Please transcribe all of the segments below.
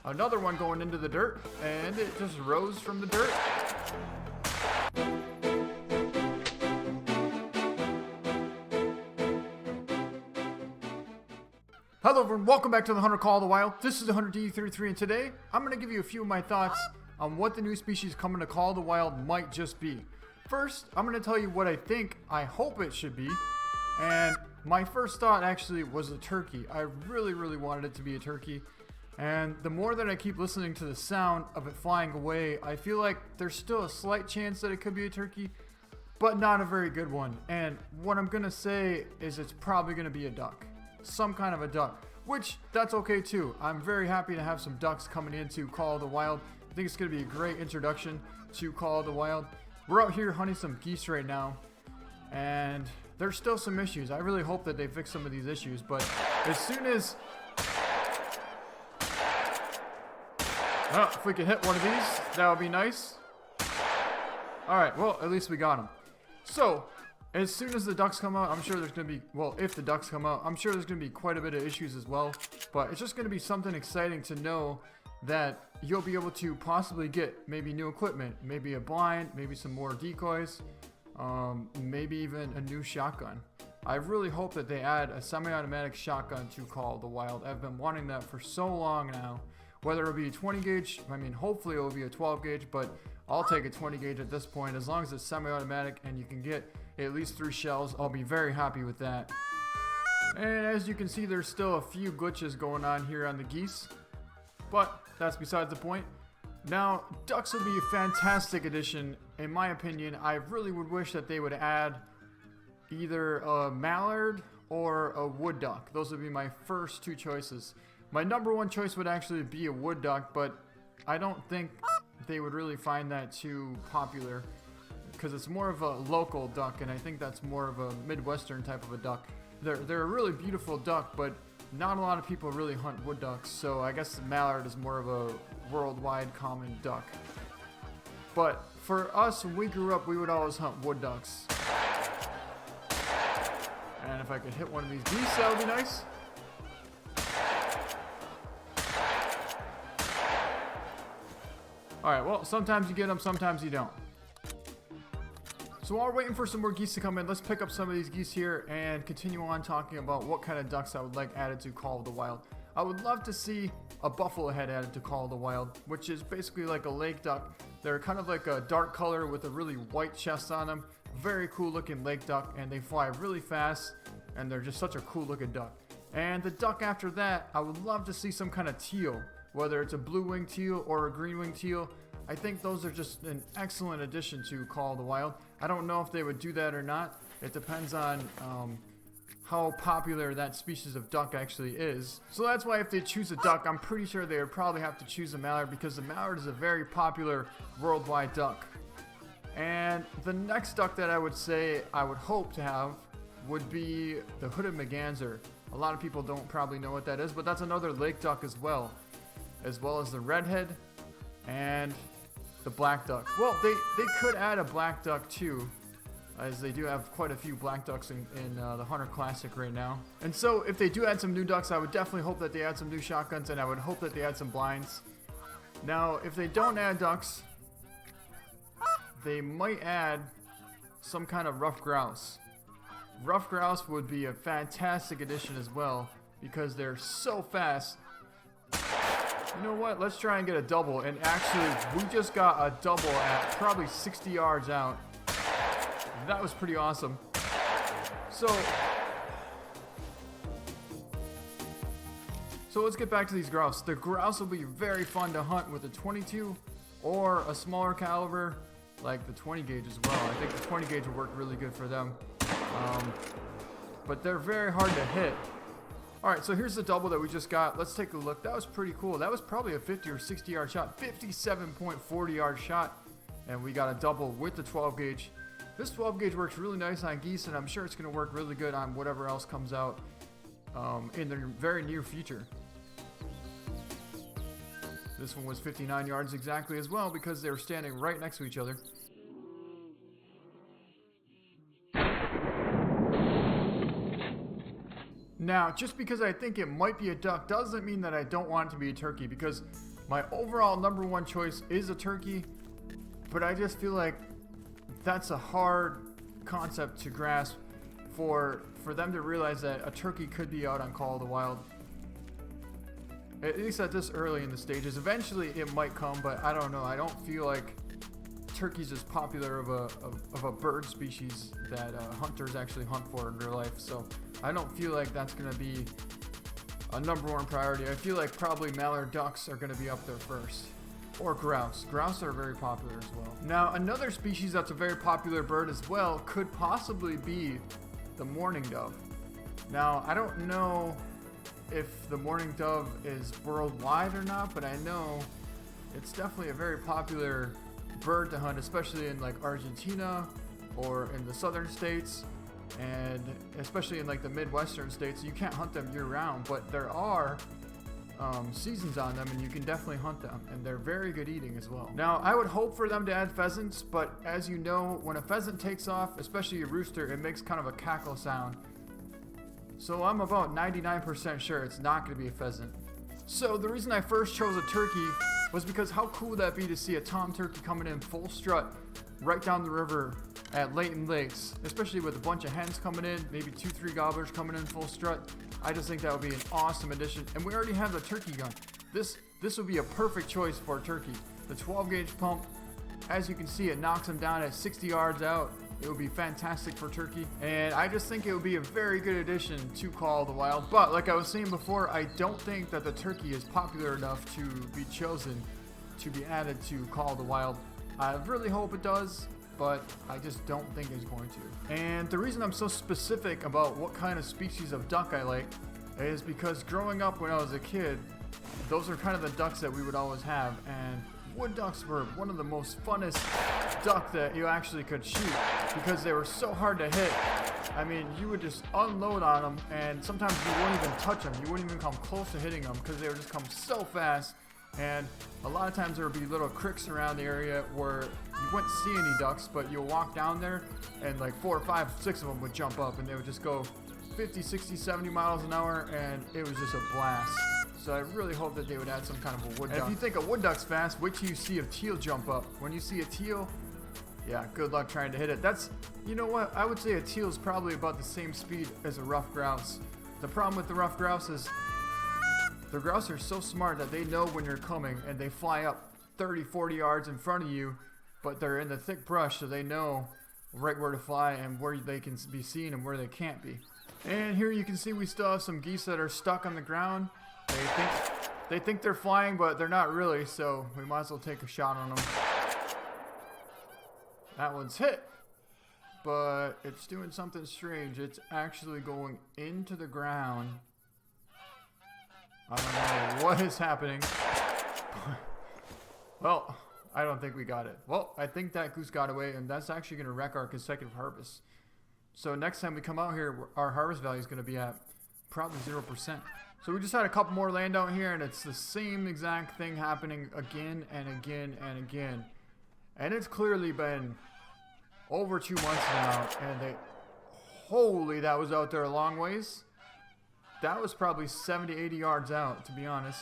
Another one going into the dirt, and it just rose from the dirt. Hello everyone, welcome back to the Hunter Call of the Wild. This is the Hunter D33, and today I'm going to give you a few of my thoughts on what the new species coming to Call of the Wild might just be. First, I'm going to tell you what I think, I hope it should be, and my first thought actually was a turkey. I really wanted it to be a turkey, and the more that I keep listening to the sound of it flying away, I feel like there's still a slight chance that it could be a turkey, but not a very good one. And what I'm going to say is it's probably going to be a duck. Some kind of a duck, which that's okay too. I'm very happy to have some ducks coming into Call of the Wild. I think it's going to be a great introduction to Call of the Wild. We're out here hunting some geese right now, and there's still some issues. I really hope that they fix some of these issues, but as soon as if we could hit one of these, that would be nice. Alright, well, at least we got them. So as soon as the ducks come out, I'm sure there's going to be, well, if the ducks come out, I'm sure there's going to be quite a bit of issues as well. But it's just going to be something exciting to know that you'll be able to possibly get maybe new equipment, maybe a blind, maybe some more decoys, maybe even a new shotgun. I really hope that they add a semi-automatic shotgun to Call of the Wild. I've been wanting that for so long now. Whether it'll be a 20 gauge, I mean, hopefully it'll be a 12 gauge, but I'll take a 20 gauge at this point. As long as it's semi-automatic and you can get at least 3 shells, I'll be very happy with that. And as you can see, there's still a few glitches going on here on the geese, but that's besides the point. Now, ducks would be a fantastic addition. In my opinion, I really would wish that they would add either a mallard or a wood duck. Those would be my first 2 choices. My number 1 choice would actually be a wood duck, but I don't think they would really find that too popular, because it's more of a local duck, and I think that's more of a Midwestern type of a duck. They're a really beautiful duck, but not a lot of people really hunt wood ducks, so I guess the mallard is more of a worldwide common duck. But for us, when we grew up, we would always hunt wood ducks. And if I could hit one of these geese, that would be nice. Alright, well, sometimes you get them, sometimes you don't. So while we're waiting for some more geese to come in, let's pick up some of these geese here and continue on talking about what kind of ducks I would like added to Call of the Wild. I would love to see a buffalo head added to Call of the Wild, which is basically like a lake duck. They're kind of like a dark color with a really white chest on them. Very cool looking lake duck, and they fly really fast, and they're just such a cool looking duck. And the duck after that, I would love to see some kind of teal, whether it's a blue-winged teal or a green-winged teal. I think those are just an excellent addition to Call of the Wild. I don't know if they would do that or not. It depends on how popular that species of duck actually is. So that's why if they choose a duck, I'm pretty sure they would probably have to choose a mallard, because the mallard is a very popular worldwide duck. And the next duck that I would say I would hope to have would be the hooded merganser. A lot of people don't probably know what that is, but that's another lake duck as well as the redhead and the black duck. Well, they could add a black duck too, as they do have quite a few black ducks in the Hunter Classic right now. And so if they do add some new ducks, I would definitely hope that they add some new shotguns, and I would hope that they add some blinds. Now, if they don't add ducks, they might add some kind of rough grouse. Rough grouse would be a fantastic addition as well, because they're so fast. You know what? Let's try and get a double. And actually, we just got a double at probably 60 yards out. That was pretty awesome. So let's get back to these grouse. The grouse will be very fun to hunt with a 22 or a smaller caliber, like the 20 gauge as well. I think the 20 gauge will work really good for them. But they're very hard to hit. Alright, so here's the double that we just got. Let's take a look. That was pretty cool. That was probably a 50 or 60 yard shot. 57.40 yard shot. And we got a double with the 12 gauge. This 12 gauge works really nice on geese, and I'm sure it's going to work really good on whatever else comes out in the very near future. This one was 59 yards exactly as well, because they were standing right next to each other. Now, just because I think it might be a duck doesn't mean that I don't want it to be a turkey, because My overall #1 choice is a turkey, but I just feel like that's a hard concept to grasp for them to realize that a turkey could be out on Call of the Wild. At least at this early in the stages. Eventually it might come, but I don't know. I don't feel like turkey's as popular of a bird species that hunters actually hunt for in real life. So I don't feel like that's going to be a #1 priority. I feel like probably mallard ducks are going to be up there first. Or grouse. Grouse are very popular as well. Now, another species that's a very popular bird as well could possibly be the mourning dove. Now, I don't know if the mourning dove is worldwide or not, but I know it's definitely a very popular bird to hunt, especially in like Argentina or in the southern states, and especially in like the Midwestern states. You can't hunt them year round, but there are seasons on them, and you can definitely hunt them, and they're very good eating as well. Now, I would hope for them to add pheasants, but as you know, when a pheasant takes off, especially a rooster, it makes kind of a cackle sound. So I'm about 99% sure it's not going to be a pheasant. So the reason I first chose a turkey was because how cool would that be to see a tom turkey coming in full strut right down the river at Layton Lakes, especially with a bunch of hens coming in, maybe 2-3 gobblers coming in full strut. I just think that would be an awesome addition. And we already have the turkey gun. This would be a perfect choice for a turkey. The 12 gauge pump, as you can see, it knocks them down at 60 yards out. It would be fantastic for turkey. And I just think it would be a very good addition to Call of the Wild. But like I was saying before, I don't think that the turkey is popular enough to be chosen to be added to Call of the Wild. I really hope it does, but I just don't think it's going to. And the reason I'm so specific about what kind of species of duck I like is because growing up when I was a kid, those are kind of the ducks that we would always have, and wood ducks were one of the most funnest duck that you actually could shoot because they were so hard to hit. I mean, you would just unload on them, and sometimes you wouldn't even touch them. You wouldn't even come close to hitting them because they would just come so fast. And a lot of times there would be little creeks around the area where you wouldn't see any ducks, but you'll walk down there and like 4 or 5, 6 of them would jump up, and they would just go 50, 60, 70 miles an hour, and it was just a blast. So I really hope that they would add some kind of a wood duck. If you think a wood duck's fast, wait till you see a teal jump up. When you see a teal, yeah, good luck trying to hit it. That's, you know what, I would say a teal is probably about the same speed as a rough grouse. The problem with the rough grouse is the grouse are so smart that they know when you're coming, and they fly up 30, 40 yards in front of you, but they're in the thick brush, so they know right where to fly and where they can be seen and where they can't be. And here you can see we still have some geese that are stuck on the ground. They think they're flying, but they're not really, so we might as well take a shot on them. That one's hit, but it's doing something strange. It's actually going into the ground. I don't know what is happening. Well, I don't think we got it. Well, I think that goose got away, and that's actually going to wreck our consecutive harvest. So next time we come out here, our harvest value is going to be at probably 0%. So we just had a couple more land out here, and it's the same exact thing happening again and again and again. And it's clearly been over 2 months now, and holy, that was out there a long ways. That was probably 70, 80 yards out, to be honest.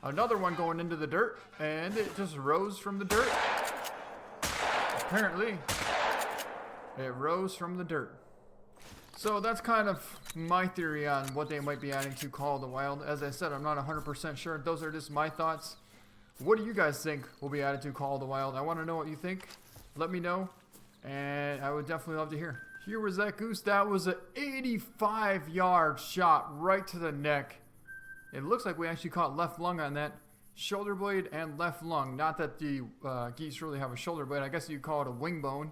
Another one going into the dirt, and it just rose from the dirt. Apparently, it rose from the dirt. So that's kind of my theory on what they might be adding to Call of the Wild. As I said, I'm not 100% sure. Those are just my thoughts. What do you guys think will be added to Call of the Wild? I want to know what you think. Let me know, and I would definitely love to hear. Here was that goose. That was an 85-yard shot right to the neck. It looks like we actually caught left lung on that. Shoulder blade and left lung. Not that the geese really have a shoulder blade. I guess you'd call it a wing bone,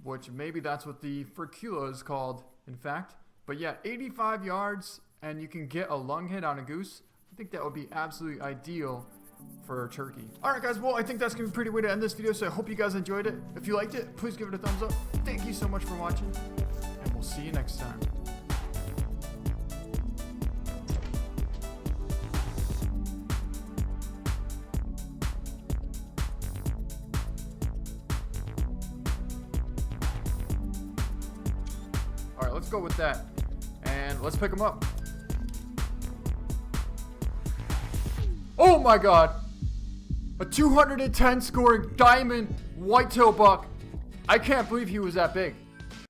which maybe that's what the furcula is called, in fact. But yeah, 85 yards, and you can get a lung hit on a goose. I think that would be absolutely ideal for a turkey. Alright guys, well I think that's going to be a pretty way to end this video, so I hope you guys enjoyed it. If you liked it, please give it a thumbs up. Thank you so much for watching, and we'll see you next time. Alright, let's go with that, and let's pick them up. Oh my god! A 210 score diamond whitetail buck. I can't believe he was that big.